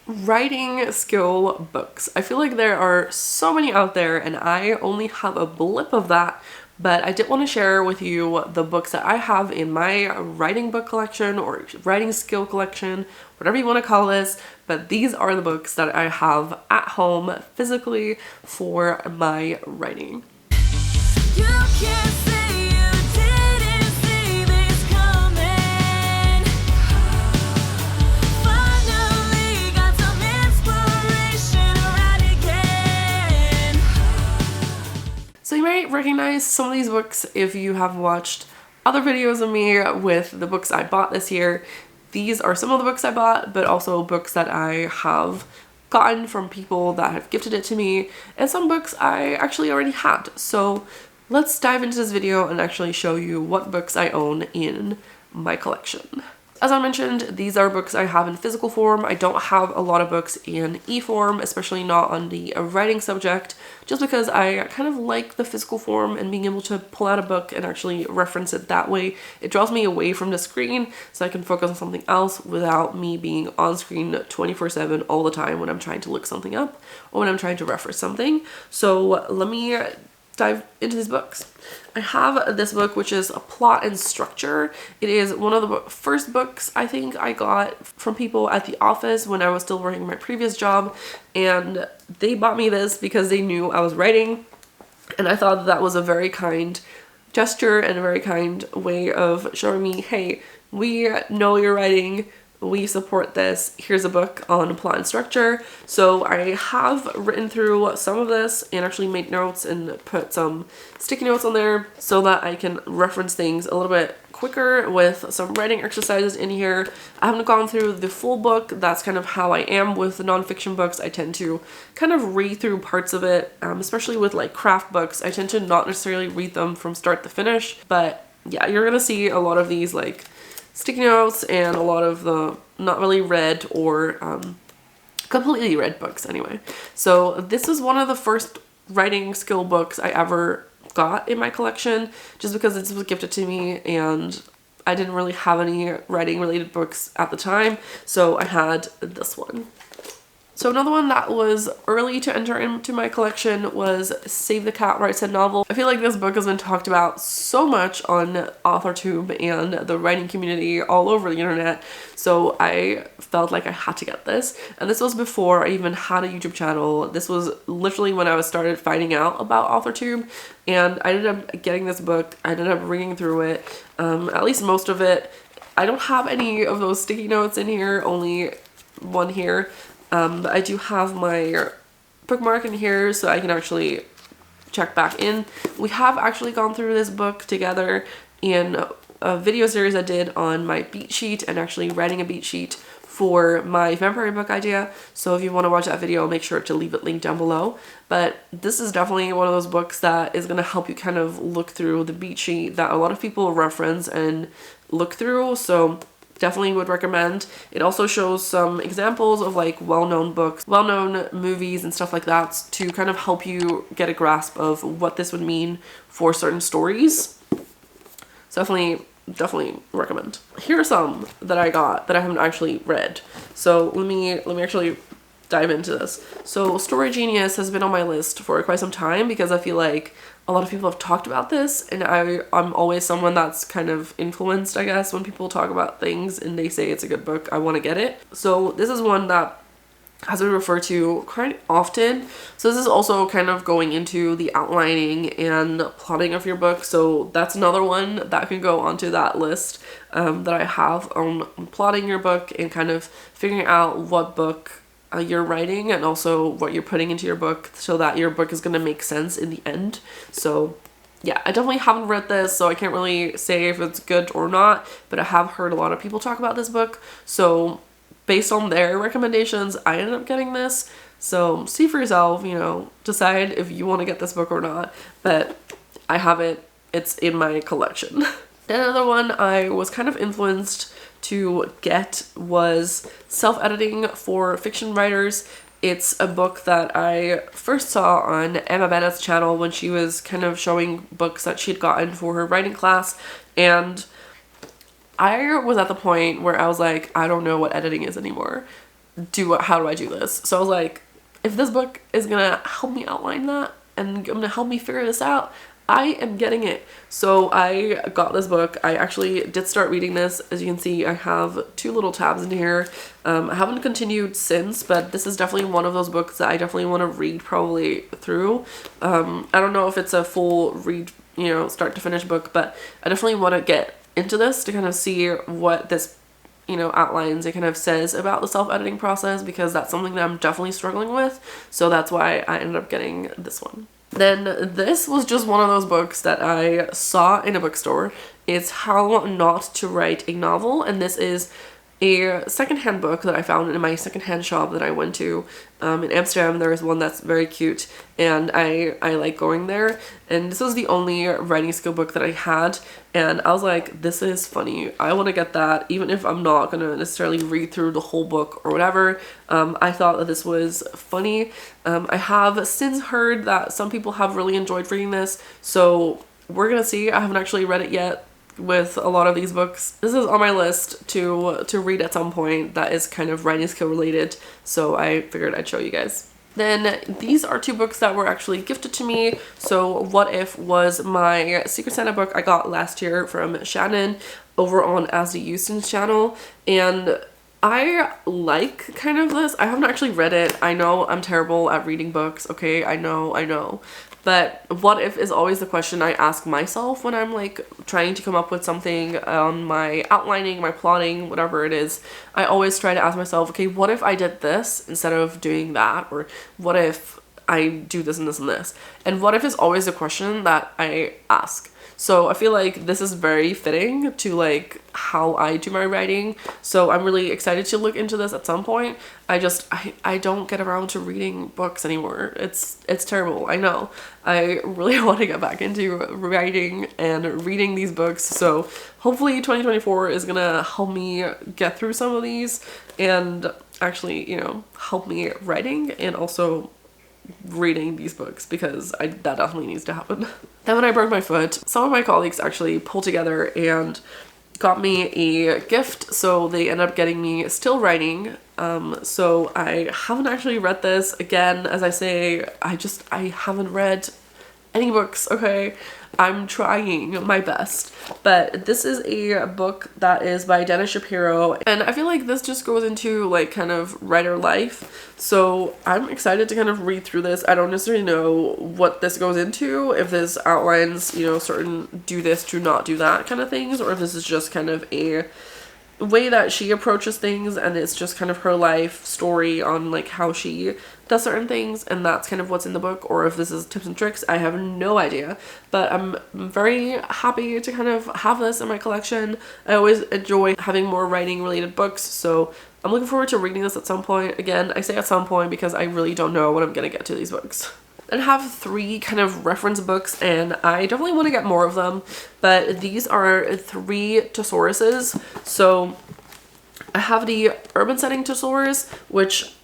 Writing skill books. I feel like there are so many out there and I only have a blip of that, but I did want to share with you the books that I have in my writing book collection or writing skill collection, whatever you want to call this, but these are the books that I have at home physically for my writing. You can't say you didn't see this coming. Finally got some inspiration right again. So you might recognize some of these books if you have watched other videos of me with the books I bought this year. These are some of the books I bought, but also books that I have gotten from people that have gifted it to me, and some books I actually already had. So let's dive into this video and actually show you what books I own in my collection. As I mentioned, these are books I have in physical form. I don't have a lot of books in e-form, especially not on the writing subject, just because I kind of like the physical form and being able to pull out a book and actually reference it that way. It draws me away from the screen so I can focus on something else without me being on screen 24/7 all the time when I'm trying to look something up or when I'm trying to reference something. So let me dive into these books. I have this book, which is a Plot and Structure. It is one of the first books I think I got from people at the office when I was still working my previous job, and they bought me this because they knew I was writing, and I thought that was a very kind gesture and a very kind way of showing me, hey, we know you're writing, we support this, here's a book on plot and structure. So I have written through some of this and actually made notes and put some sticky notes on there so that I can reference things a little bit quicker with some writing exercises in here. I haven't gone through the full book. That's kind of how I am with the nonfiction books. I tend to kind of read through parts of it, especially with like craft books. I tend to not necessarily read them from start to finish, but yeah, you're gonna see a lot of these like sticky notes and a lot of the not really read or completely read books anyway. So this was one of the first writing skill books I ever got in my collection, just because this was gifted to me and I didn't really have any writing related books at the time, so I had this one. So another one that was early to enter into my collection was Save the Cat Writes a Novel. I feel like this book has been talked about so much on Authortube and the writing community all over the internet, so I felt like I had to get this. And this was before I even had a YouTube channel. This was literally when I was started finding out about Authortube, and I ended up getting this book. I ended up reading through it, at least most of it. I don't have any of those sticky notes in here, only one here. But I do have my bookmark in here so I can actually check back in. We have actually gone through this book together in a video series I did on my beat sheet and actually writing a beat sheet for my vampire book idea. So if you want to watch that video, I'll make sure to leave it linked down below. But this is definitely one of those books that is going to help you kind of look through the beat sheet that a lot of people reference and look through. So definitely would recommend. It also shows some examples of like well-known books, well-known movies and stuff like that to kind of help you get a grasp of what this would mean for certain stories. So definitely recommend. Here are some that I got that I haven't actually read. So let me actually dive into this. So Story Genius has been on my list for quite some time because I feel like a lot of people have talked about this, and I'm always someone that's kind of influenced, I guess, when people talk about things and they say it's a good book, I want to get it. So this is one that has been referred to quite often. So this is also kind of going into the outlining and plotting of your book. So that's another one that can go onto that list that I have on plotting your book and kind of figuring out what book you're writing and also what you're putting into your book so that your book is going to make sense in the end. So yeah, I definitely haven't read this, so I can't really say if it's good or not, but I have heard a lot of people talk about this book. So based on their recommendations, I ended up getting this. So see for yourself, you know, decide if you want to get this book or not, but I have it. It's in my collection. Another one I was kind of influenced to get was Self-Editing for Fiction Writers. It's a book that I first saw on Emma Bennett's channel when she was kind of showing books that she'd gotten for her writing class, and I was at the point where I was like, I don't know what editing is anymore. how do I do this? So I was like, if this book is gonna help me outline that and gonna help me figure this out, I am getting it. So I got this book. I actually did start reading this. As you can see, I have 2 little tabs in here. I haven't continued since, but this is definitely one of those books that I definitely want to read probably through. I don't know if it's a full read, you know, start to finish book, but I definitely want to get into this to kind of see what this, you know, outlines it kind of says about the self-editing process, because that's something that I'm definitely struggling with. So that's why I ended up getting this one. Then this was just one of those books that I saw in a bookstore. It's How Not to Write a Novel, and this is a secondhand book that I found in my secondhand shop that I went to in Amsterdam. There is one that's very cute, and I like going there. And this was the only writing skill book that I had, and I was like, this is funny. I want to get that, even if I'm not gonna necessarily read through the whole book or whatever. I thought that this was funny. I have since heard that some people have really enjoyed reading this, so we're gonna see. I haven't actually read it yet. With a lot of these books, this is on my list to read at some point that is kind of writing skill related, so I figured I'd show you guys. Then these are 2 books that were actually gifted to me. So What If was my Secret Santa book I got last year from Shannon over on As the Houston's channel, and I like kind of this. I haven't actually read it. I know I'm terrible at reading books, okay? I know. But what if is always the question I ask myself when I'm like trying to come up with something on my outlining, my plotting, whatever it is. I always try to ask myself, okay, what if I did this instead of doing that? Or what if I do this and this and this? And what if is always a question that I ask. So I feel like this is very fitting to like how I do my writing. So I'm really excited to look into this at some point. I don't get around to reading books anymore. It's terrible. I know. I really want to get back into writing and reading these books. So hopefully 2024 is gonna help me get through some of these and actually, you know, help me writing and also reading these books, because that definitely needs to happen. Then when I broke my foot, some of my colleagues actually pulled together and got me a gift. So they ended up getting me Still Writing. So I haven't actually read this. Again, as I say, I haven't read any books, okay? I'm trying my best. But this is a book that is by Dennis Shapiro, and I feel like this just goes into like kind of writer life. So I'm excited to kind of read through this. I don't necessarily know what this goes into, if this outlines, you know, certain do this, do not do that kind of things, or if this is just kind of a way that she approaches things and it's just kind of her life story on like how she does certain things, and that's kind of what's in the book, or if this is tips and tricks. I have no idea, but I'm very happy to kind of have this in my collection. I always enjoy having more writing related books, so I'm looking forward to reading this at some point. Again, I say at some point because I really don't know when I'm gonna get to these books. I have 3 kind of reference books, and I definitely want to get more of them, but these are 3 thesauruses. So I have the Urban Setting Thesaurus, which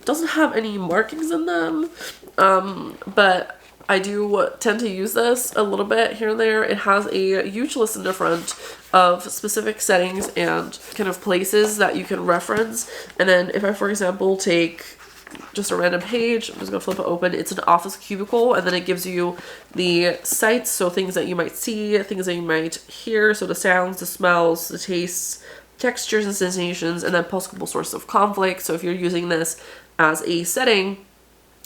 doesn't have any markings in them, but I do tend to use this a little bit here and there. It has a huge list in the front of specific settings and kind of places that you can reference. And then if I, for example, take just a random page, I'm just gonna flip it open. It's an office cubicle, and then it gives you the sights, so things that you might see, things that you might hear, so the sounds, the smells, the tastes, textures and sensations, and then possible sources of conflict. So if you're using this as a setting,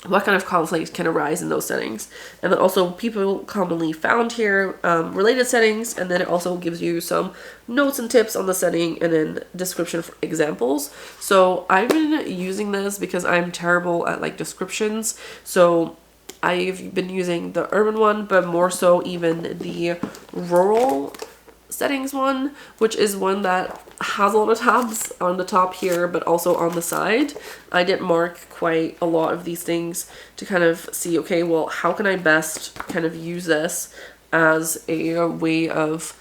what kind of conflict can arise in those settings? And then also people commonly found here, related settings, and then it also gives you some notes and tips on the setting, and then description for examples. So I've been using this because I'm terrible at like descriptions, so I've been using the urban one, but more so even the rural settings one, which is one that has a lot of tabs on the top here, but also on the side. I did mark quite a lot of these things to kind of see, okay, well, how can I best kind of use this as a way of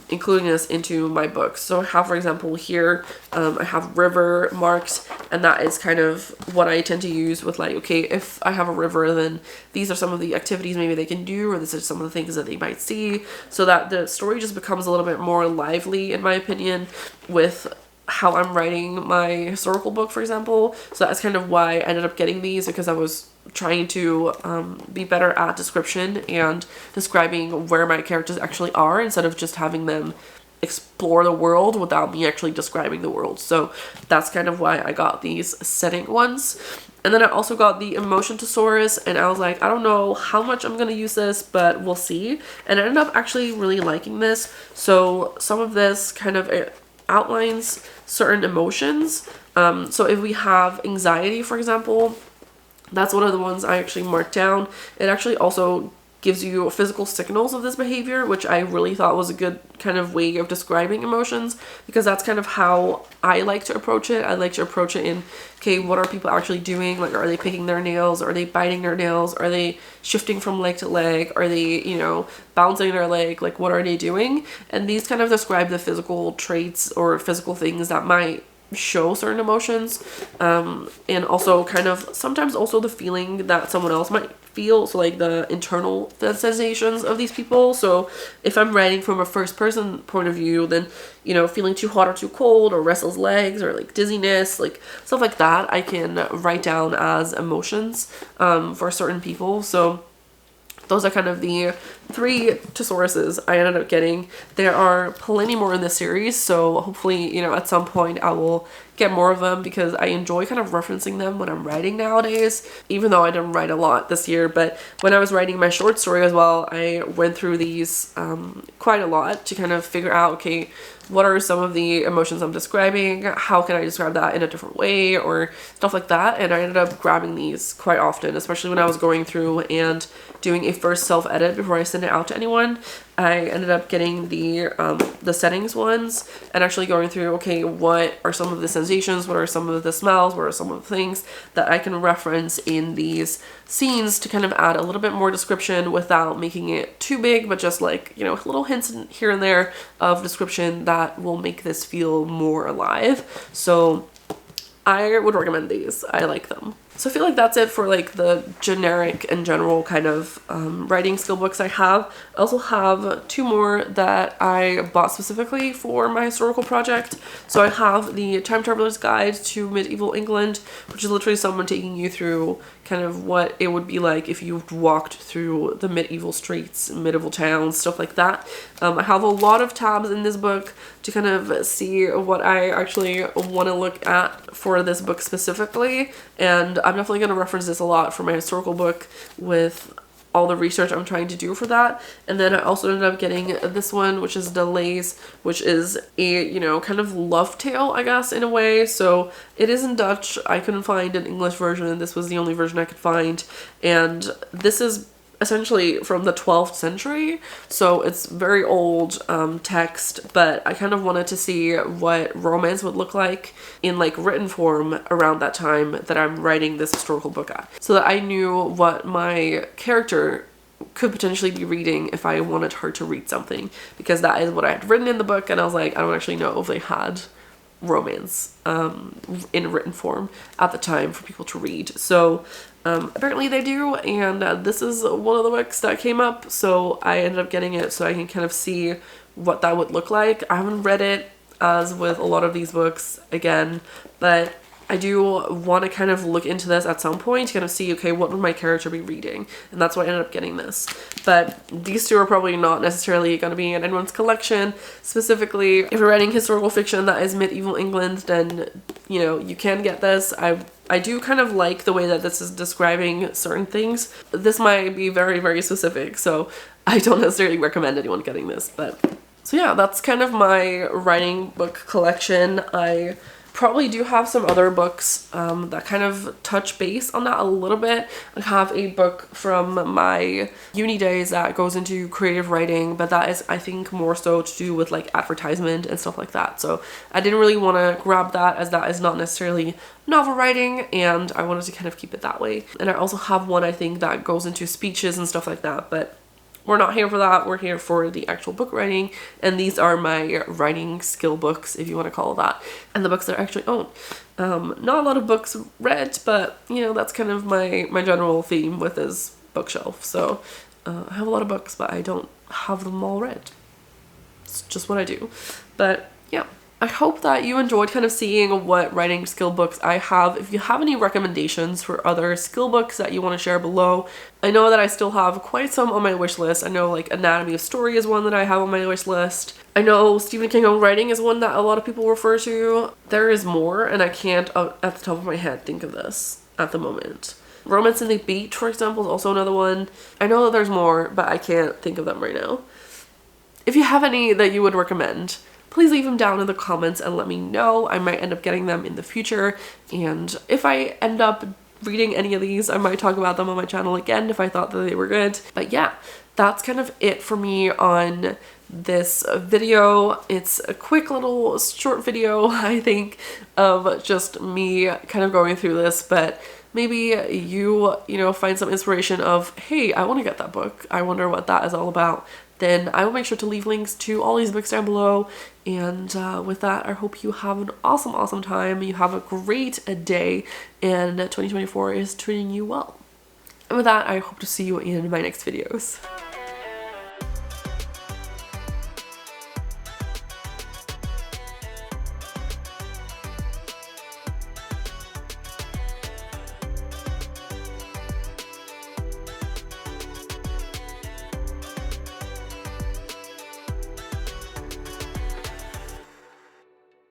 including this into my books. So I have, for example, here, I have river marked, and that is kind of what I tend to use with like, okay, if I have a river, then these are some of the activities maybe they can do, or this is some of the things that they might see, so that the story just becomes a little bit more lively, in my opinion, with how I'm writing my historical book, for example. So that's kind of why I ended up getting these, because I was trying to be better at description and describing where my characters actually are, instead of just having them explore the world without me actually describing the world. So that's kind of why I got these setting ones. And then I also got the Emotion Thesaurus, and I was like, I don't know how much I'm gonna use this, but we'll see. And I ended up actually really liking this. So some of this kind of outlines certain emotions. So if we have anxiety, for example, that's one of the ones I actually marked down. It actually also gives you physical signals of this behavior, which I really thought was a good kind of way of describing emotions, because that's kind of how I like to approach it. I like to approach it in, okay, what are people actually doing? Like, are they picking their nails? Are they biting their nails? Are they shifting from leg to leg? Are they, you know, bouncing their leg? Like, what are they doing? And these kind of describe the physical traits or physical things that might show certain emotions, and also kind of sometimes also the feeling that someone else might feel, so like the internal sensations of these people. So if I'm writing from a first person point of view, then, you know, feeling too hot or too cold, or restless legs, or like dizziness, like stuff like that, I can write down as emotions for certain people. So those are kind of the 3 thesauruses I ended up getting. There are plenty more in this series, so hopefully, you know, at some point I will get more of them, because I enjoy kind of referencing them when I'm writing nowadays, even though I didn't write a lot this year. But when I was writing my short story as well, I went through these quite a lot to kind of figure out, okay, what are some of the emotions I'm describing? How can I describe that in a different way, or stuff like that? And I ended up grabbing these quite often, especially when I was going through and doing a first self-edit before I send it out to anyone. I ended up getting the settings ones, and actually going through, okay, what are some of the sensations, what are some of the smells, what are some of the things that I can reference in these scenes to kind of add a little bit more description without making it too big, but just like, you know, little hints here and there of description that will make this feel more alive. So I would recommend these. I like them. So I feel like that's it for like the generic and general kind of writing skill books I have. I also have 2 more that I bought specifically for my historical project. So I have the Time Traveler's Guide to Medieval England, which is literally someone taking you through kind of what it would be like if you walked through the medieval streets, medieval towns, stuff like that. I have a lot of tabs in this book to kind of see what I actually want to look at for this book specifically, and I'm definitely going to reference this a lot for my historical book with all the research I'm trying to do for that. And then I also ended up getting this one, which is Delays, which is a, you know, kind of love tale, I guess, in a way. So it is in Dutch. I couldn't find an English version. This was the only version I could find. And this is essentially from the 12th century, so it's very old text, but I kind of wanted to see what romance would look like in like written form around that time that I'm writing this historical book at, so that I knew what my character could potentially be reading if I wanted her to read something, because that is what I had written in the book, and I was like, I don't actually know if they had romance in written form at the time for people to read. So apparently they do, and this is one of the books that came up, so I ended up getting it so I can kind of see what that would look like. I haven't read it, as with a lot of these books, again, but I do want to kind of look into this at some point to kind of see, okay, what would my character be reading? And that's why I ended up getting this. But these 2 are probably not necessarily going to be in anyone's collection. Specifically, if you're writing historical fiction that is medieval England, then, you know, you can get this. I do kind of like the way that this is describing certain things. This might be very, very specific, so I don't necessarily recommend anyone getting this. But so yeah, that's kind of my writing book collection. I probably do have some other books that kind of touch base on that a little bit. I have a book from my uni days that goes into creative writing, but that is, I think, more so to do with like advertisement and stuff like that. So I didn't really want to grab that, as that is not necessarily novel writing, and I wanted to kind of keep it that way. And I also have one, I think, that goes into speeches and stuff like that, but we're not here for that. We're here for the actual book writing, and these are my writing skill books, if you want to call it that, and the books that I actually own. Not a lot of books read, but, you know, that's kind of my general theme with this bookshelf. So I have a lot of books, but I don't have them all read. It's just what I do. But yeah, I hope that you enjoyed kind of seeing what writing skill books I have. If you have any recommendations for other skill books that you want to share below, I know that I still have quite some on my wish list. I know like Anatomy of Story is one that I have on my wish list. I know Stephen King own writing is one that a lot of people refer to. There is more, and I can't at the top of my head think of this at the moment. Romance in the Beach, for example, is also another one. I know that there's more, but I can't think of them right now. If you have any that you would recommend, please leave them down in the comments and let me know. I might end up getting them in the future, and if I end up reading any of these, I might talk about them on my channel again if I thought that they were good. But yeah, that's kind of it for me on this video. It's a quick little short video, I think, of just me kind of going through this, but maybe you know, find some inspiration of, hey, I want to get that book. I wonder what that is all about. Then I will make sure to leave links to all these books down below. And with that, I hope you have an awesome time. You have a great day, and 2024 is treating you well. And with that, I hope to see you in my next videos.